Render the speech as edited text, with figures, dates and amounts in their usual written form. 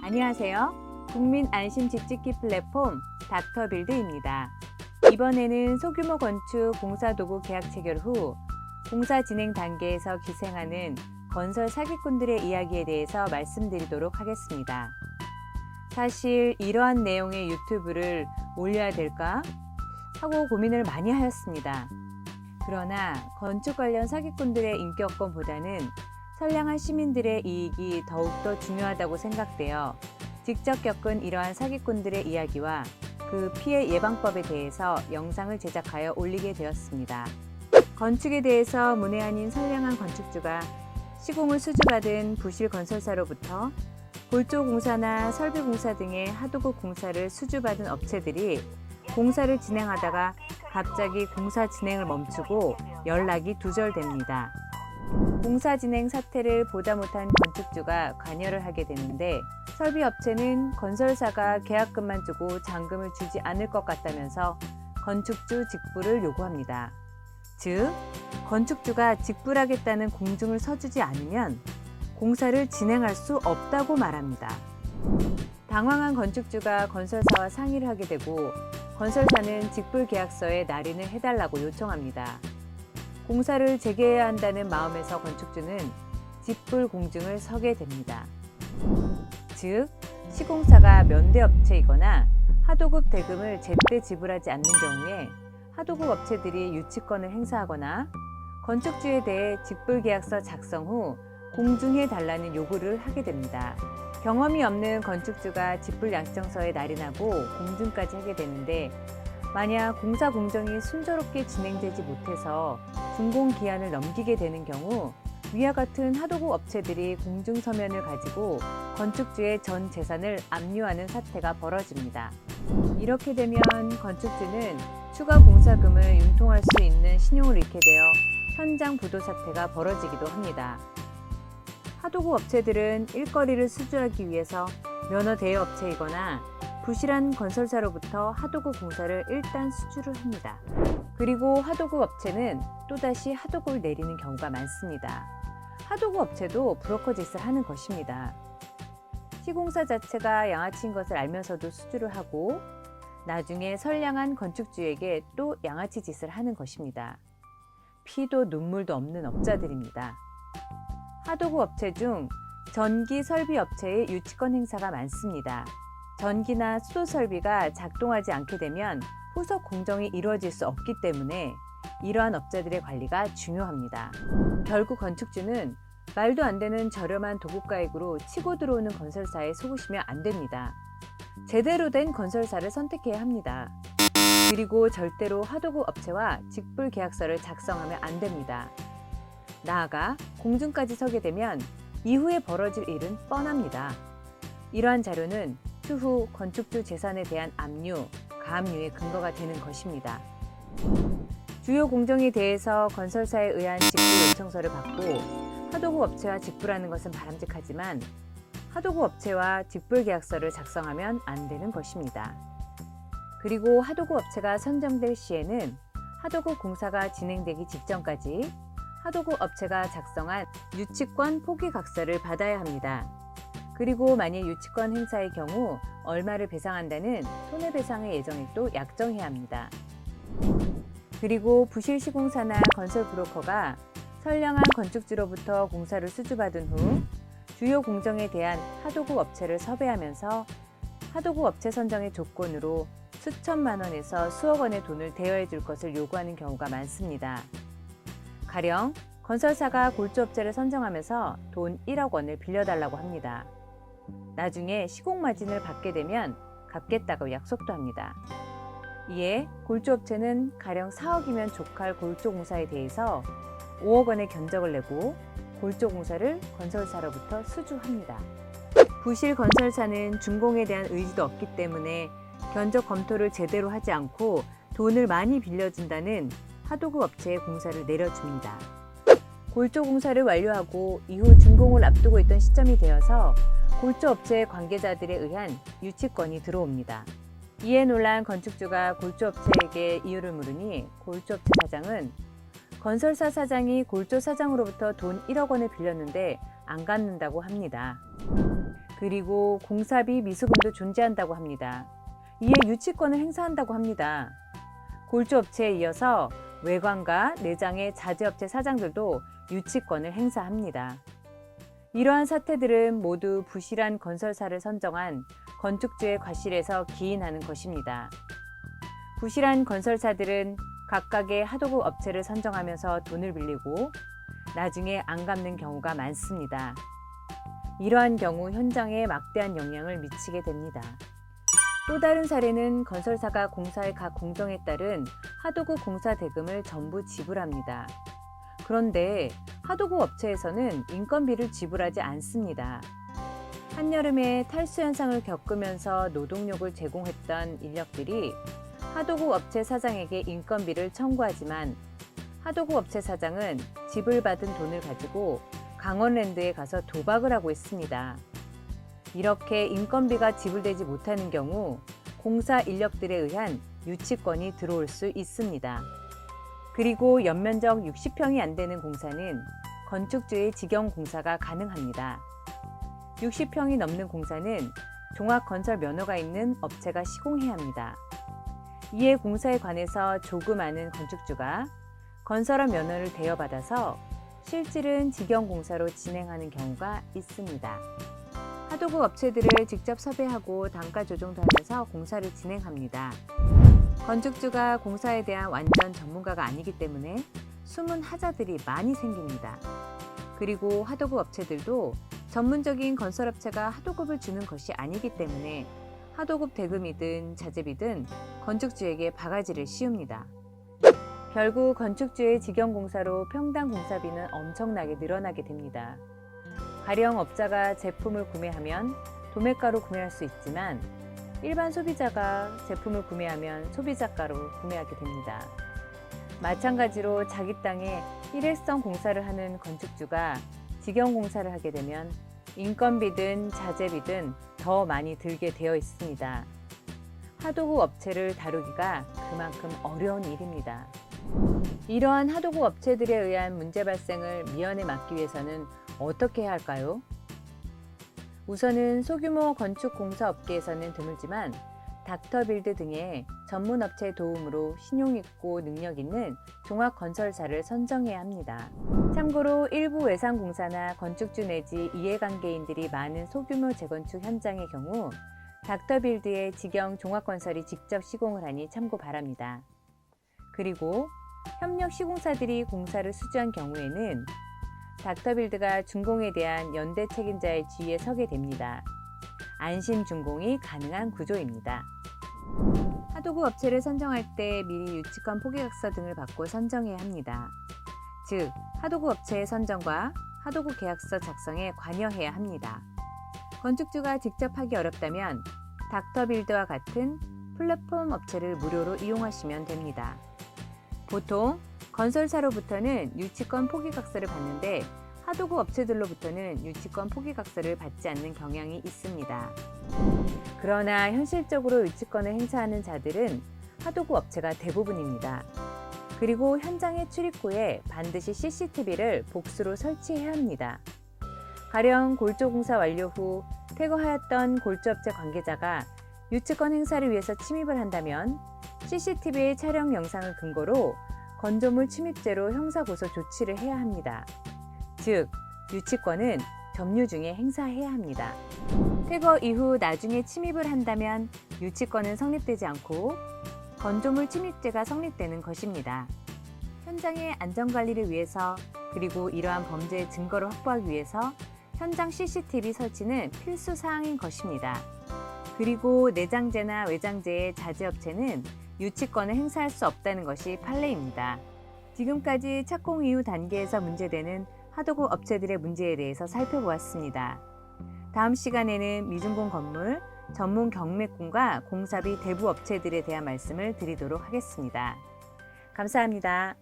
안녕하세요. 국민 안심 집 짓기 플랫폼 닥터빌드입니다. 이번에는 소규모 건축 공사 도구 계약 체결 후 공사 진행 단계에서 기생하는 건설 사기꾼들의 이야기에 대해서 말씀드리도록 하겠습니다. 사실 이러한 내용의 유튜브를 올려야 될까 하고 고민을 많이 하였습니다. 그러나 건축 관련 사기꾼들의 인격권보다는 선량한 시민들의 이익이 더욱더 중요하다고 생각되어 직접 겪은 이러한 사기꾼들의 이야기와 그 피해 예방법에 대해서 영상을 제작하여 올리게 되었습니다. 건축에 대해서 문외한인 선량한 건축주가 시공을 수주받은 부실 건설사로부터 골조공사나 설비공사 등의 하도급 공사를 수주받은 업체들이 공사를 진행하다가 갑자기 공사 진행을 멈추고 연락이 두절됩니다. 공사 진행 사태를 보다 못한 건축주가 관여를 하게 되는데 설비업체는 건설사가 계약금만 주고 잔금을 주지 않을 것 같다면서 건축주 직불을 요구합니다. 즉, 건축주가 직불하겠다는 공증을 서주지 않으면 공사를 진행할 수 없다고 말합니다. 당황한 건축주가 건설사와 상의를 하게 되고 건설사는 직불 계약서에 날인을 해달라고 요청합니다. 공사를 재개해야 한다는 마음에서 건축주는 직불 공증을 서게 됩니다. 즉, 시공사가 면대업체이거나 하도급 대금을 제때 지불하지 않는 경우에 하도급 업체들이 유치권을 행사하거나 건축주에 대해 직불계약서 작성 후 공증해 달라는 요구를 하게 됩니다. 경험이 없는 건축주가 직불약정서에 날인하고 공증까지 하게 되는데 만약 공사 공정이 순조롭게 진행되지 못해서 준공기한을 넘기게 되는 경우 위와 같은 하도급 업체들이 공증서면을 가지고 건축주의 전 재산을 압류하는 사태가 벌어집니다. 이렇게 되면 건축주는 추가 공사금을 융통할 수 있는 신용을 잃게 되어 현장 부도 사태가 벌어지기도 합니다. 하도급 업체들은 일거리를 수주하기 위해서 면허 대여업체이거나 부실한 건설사로부터 하도급 공사를 일단 수주를 합니다. 그리고 하도급 업체는 또다시 하도급을 내리는 경우가 많습니다. 하도급 업체도 브로커 짓을 하는 것입니다. 시공사 자체가 양아치인 것을 알면서도 수주를 하고 나중에 선량한 건축주에게 또 양아치 짓을 하는 것입니다. 피도 눈물도 없는 업자들입니다. 하도급 업체 중 전기 설비 업체의 유치권 행사가 많습니다. 전기나 수도 설비가 작동하지 않게 되면 후속 공정이 이루어질 수 없기 때문에 이러한 업자들의 관리가 중요합니다. 결국 건축주는 말도 안 되는 저렴한 도급가액으로 치고 들어오는 건설사에 속으시면 안 됩니다. 제대로 된 건설사를 선택해야 합니다. 그리고 절대로 하도급 업체와 직불 계약서를 작성하면 안 됩니다. 나아가 공증까지 서게 되면 이후에 벌어질 일은 뻔합니다. 이러한 자료는 추후 건축주 재산에 대한 압류, 가압류의 근거가 되는 것입니다. 주요 공정에 대해서 건설사에 의한 직불 요청서를 받고 하도급 업체와 직불하는 것은 바람직하지만 하도급 업체와 직불 계약서를 작성하면 안 되는 것입니다. 그리고 하도급 업체가 선정될 시에는 하도급 공사가 진행되기 직전까지 하도급 업체가 작성한 유치권 포기각서를 받아야 합니다. 그리고 만일 유치권 행사의 경우 얼마를 배상한다는 손해배상의 예정액도 약정해야 합니다. 그리고 부실 시공사나 건설 브로커가 선량한 건축주로부터 공사를 수주받은 후 주요 공정에 대한 하도급 업체를 섭외하면서 하도급 업체 선정의 조건으로 수천만 원에서 수억 원의 돈을 대여해 줄 것을 요구하는 경우가 많습니다. 가령 건설사가 골조업체를 선정하면서 돈 1억 원을 빌려달라고 합니다. 나중에 시공 마진을 받게 되면 갚겠다고 약속도 합니다. 이에 골조업체는 가령 4억이면 족할 골조공사에 대해서 5억 원의 견적을 내고 골조공사를 건설사로부터 수주합니다. 부실 건설사는 준공에 대한 의지도 없기 때문에 견적 검토를 제대로 하지 않고 돈을 많이 빌려준다는 하도급 업체의 공사를 내려줍니다. 골조공사를 완료하고 이후 준공을 앞두고 있던 시점이 되어서 골조업체 관계자들에 의한 유치권이 들어옵니다. 이에 놀란 건축주가 골조업체에게 이유를 물으니 골조업체 사장은 건설사 사장이 골조 사장으로부터 돈 1억 원을 빌렸는데 안 갚는다고 합니다. 그리고 공사비 미수금도 존재한다고 합니다. 이에 유치권을 행사한다고 합니다. 골조업체에 이어서 외관과 내장의 자재업체 사장들도 유치권을 행사합니다. 이러한 사태들은 모두 부실한 건설사를 선정한 건축주의 과실에서 기인하는 것입니다. 부실한 건설사들은 각각의 하도급 업체를 선정하면서 돈을 빌리고 나중에 안 갚는 경우가 많습니다. 이러한 경우 현장에 막대한 영향을 미치게 됩니다. 또 다른 사례는 건설사가 공사의 각 공정에 따른 하도급 공사 대금을 전부 지불합니다. 그런데 하도급 업체에서는 인건비를 지불하지 않습니다. 한여름에 탈수 현상을 겪으면서 노동력을 제공했던 인력들이 하도급 업체 사장에게 인건비를 청구하지만 하도급 업체 사장은 지불받은 돈을 가지고 강원랜드에 가서 도박을 하고 있습니다. 이렇게 인건비가 지불되지 못하는 경우 공사 인력들에 의한 유치권이 들어올 수 있습니다. 그리고 연면적 60평이 안 되는 공사는 건축주의 직영 공사가 가능합니다. 60평이 넘는 공사는 종합건설 면허가 있는 업체가 시공해야 합니다. 이에 공사에 관해서 조그마한 건축주가 건설업 면허를 대여받아서 실질은 직영 공사로 진행하는 경우가 있습니다. 하도급 업체들을 직접 섭외하고 단가 조정도 하면서 공사를 진행합니다. 건축주가 공사에 대한 완전 전문가가 아니기 때문에 숨은 하자들이 많이 생깁니다. 그리고 하도급 업체들도 전문적인 건설업체가 하도급을 주는 것이 아니기 때문에 하도급 대금이든 자재비든 건축주에게 바가지를 씌웁니다. 결국 건축주의 직영공사로 평당 공사비는 엄청나게 늘어나게 됩니다. 가령 업자가 제품을 구매하면 도매가로 구매할 수 있지만 일반 소비자가 제품을 구매하면 소비자가로 구매하게 됩니다. 마찬가지로 자기 땅에 일회성 공사를 하는 건축주가 직영공사를 하게 되면 인건비든 자재비든 더 많이 들게 되어 있습니다. 하도급 업체를 다루기가 그만큼 어려운 일입니다. 이러한 하도급 업체들에 의한 문제 발생을 미연에 막기 위해서는 어떻게 해야 할까요? 우선은 소규모 건축 공사 업계에서는 드물지만 닥터빌드 등의 전문 업체의 도움으로 신용 있고 능력 있는 종합 건설사를 선정해야 합니다. 참고로 일부 외상공사나 건축주 내지 이해관계인들이 많은 소규모 재건축 현장의 경우 닥터빌드의 직영 종합건설이 직접 시공을 하니 참고 바랍니다. 그리고 협력 시공사들이 공사를 수주한 경우에는 닥터빌드가 준공에 대한 연대 책임자의 지위에 서게 됩니다. 안심 준공이 가능한 구조입니다. 하도급 업체를 선정할 때 미리 유치권 포기각서 등을 받고 선정해야 합니다. 즉, 하도급 업체의 선정과 하도급 계약서 작성에 관여해야 합니다. 건축주가 직접 하기 어렵다면 닥터빌드와 같은 플랫폼 업체를 무료로 이용하시면 됩니다. 보통 건설사로부터는 유치권 포기각서를 받는데 하도급 업체들로부터는 유치권 포기각서를 받지 않는 경향이 있습니다. 그러나 현실적으로 유치권을 행사하는 자들은 하도급 업체가 대부분입니다. 그리고 현장의 출입구에 반드시 CCTV를 복수로 설치해야 합니다. 가령 골조공사 완료 후 퇴거하였던 골조업체 관계자가 유치권 행사를 위해서 침입을 한다면 CCTV의 촬영 영상을 근거로 건조물 침입죄로 형사고소 조치를 해야 합니다. 즉, 유치권은 점유 중에 행사해야 합니다. 퇴거 이후 나중에 침입을 한다면 유치권은 성립되지 않고 건조물 침입죄가 성립되는 것입니다. 현장의 안전관리를 위해서 그리고 이러한 범죄의 증거를 확보하기 위해서 현장 CCTV 설치는 필수 사항인 것입니다. 그리고 내장재나 외장재의 자재업체는 유치권을 행사할 수 없다는 것이 판례입니다. 지금까지 착공 이후 단계에서 문제되는 하도급 업체들의 문제에 대해서 살펴보았습니다. 다음 시간에는 미준공 건물, 전문 경매꾼과 공사비 대부 업체들에 대한 말씀을 드리도록 하겠습니다. 감사합니다.